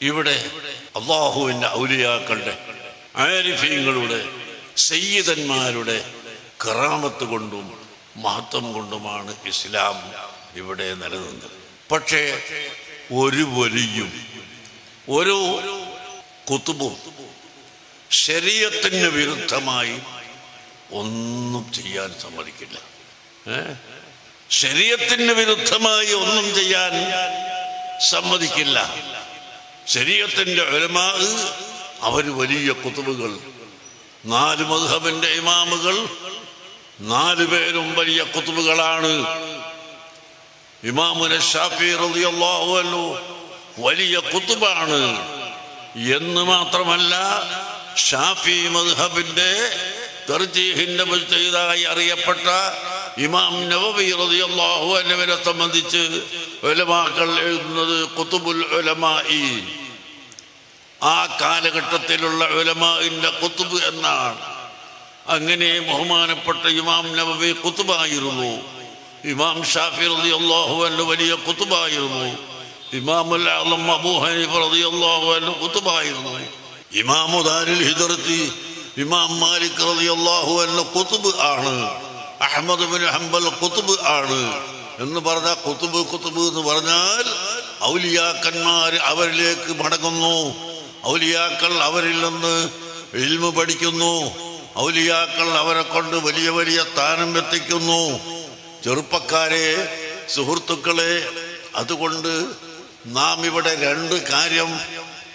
ഇവിടെ അള്ളാഹുവിൻ്റെ ഔലിയാക്കളുടെ ആരിഫീങ്ങളുടെ സയ്യിദന്മാരുടെ കറാമത്ത് കൊണ്ടും മഹത്വം കൊണ്ടുമാണ് ഇസ്ലാം ഇവിടെ നിലനിന്നത്. പക്ഷേ ഒരു വലിയും ഒരു കുതുബും ശരീഅത്തിന് വിരുദ്ധമായി ഒന്നും ചെയ്യാൻ സമ്മതിക്കില്ല. ശരീഅത്തിന് വിരുദ്ധമായി ഒന്നും ചെയ്യാൻ സമ്മതിക്കില്ല. ശരീഅത്തിന്റെ ഉലമാ അവർ വലിയ കുതുബുകൾ, 4 മദ്ഹബിന്റെ ഇമാമുകൾ 4 പേരും വലിയ കുതുബുകളാണ്. ഇമാമുന ശാഫി റളിയല്ലാഹു അൻഹു വലിയ കുതുബാണ് എന്ന് മാത്രമല്ല, ഷാഫി മദ്ഹബിന്റെ തർജീഹിന്റെ മുജ്തഹിദായി അറിയപ്പെട്ട ഇമാം നവവി റളിയല്ലാഹു അൻഹുവിനെ സംബന്ധിച്ച് ഉലമാക്കൾ എഴുതുന്നത് ഖുതുബുൽ ഉലമായി, ആ കാലഘട്ടത്തിലുള്ള ഉലമാഇന്റെ ഖുതുബ് എന്നാണ്. അങ്ങനെ ബഹുമാനപ്പെട്ട ഇമാം നവവി ഖുതുബായിരുന്നു. ഇമാം ഷാഫി റളിയല്ലാഹു അൻഹു വലിയ ഖുതുബായിരുന്നു. ഇമാമുൽ അഅ്ലം അബൂ ഹനീഫ റളിയല്ലാഹു അൻഹു ഖുതുബായിരുന്നു. ഇമാമു ദാരിൽ ഹിജ്റത്തി ഇമാം മാലിക് റളിയല്ലാഹു അൻഹു ഖുതുബ് ആണ്. അഹ്മദ് ഇബ്നു ഹംബൽ ഖുതുബ് ആണ് എന്ന് പറഞ്ഞാൽ ഖുതുബ് എന്ന് പറഞ്ഞാൽ ഔലിയാക്കന്മാർ അവരിലേക്ക് മടങ്ങുന്നു, ഔലിയാക്കൾ അവരിൽ നിന്ന് ഇൽമു പഠിക്കുന്നു, ഔലിയാക്കൾ അവരെ കൊണ്ട് വലിയ വലിയ സ്ഥാനം എത്തിക്കുന്നു. ചെറുപ്പക്കാരെ, സുഹൃത്തുക്കളെ, അതുകൊണ്ട് നാം ഇവിടെ 2 കാര്യം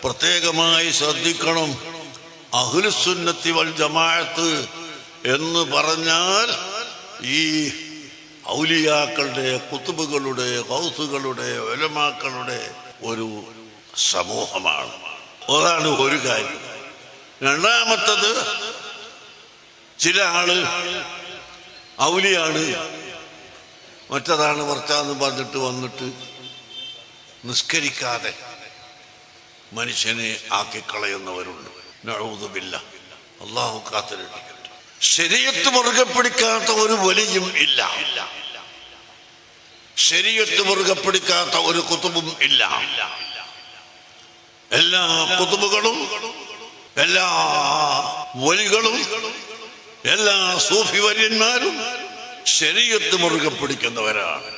പ്രത്യേകമായി ശ്രദ്ധിക്കണം. അഹ്ലുസുന്നത്തി വൽ ജമാഅത്ത് എന്ന് പറഞ്ഞാൽ ഈ ഔലിയാക്കളുടെ, കുതുബുകളുടെ, ഗൗസുകളുടെ, ഉലമാക്കളുടെ ഒരു സമൂഹമാണ്. അതാണ് ഒരു കാര്യം. രണ്ടാമത്തത്, ചില ആള് ഔലിയാണ്, മറ്റതാണ് മറിച്ചാന്ന് പറഞ്ഞിട്ട് വന്നിട്ട് നിസ്കരിക്കാതെ മനുഷ്യനെ ആക്കിക്കളയുന്നവരുണ്ട്. നഊദു ബില്ലാഹ്, അല്ലാഹു കാത്തുരക്ഷിക്കട്ടെ. ശരീഅത്ത് മുറുകെ പിടിക്കാത്ത ഒരു വലിയും ഇല്ല, ശരീഅത്ത് മുറുകെ പിടിക്കാത്ത ഒരു കുതുബും ഇല്ല. എല്ലാ കുതുബുകളും, എല്ലാ വലികളും, എല്ലാ സൂഫി വര്യന്മാരും ശരീഅത്ത് മുറുകെ പിടിക്കുന്നവരാണ്.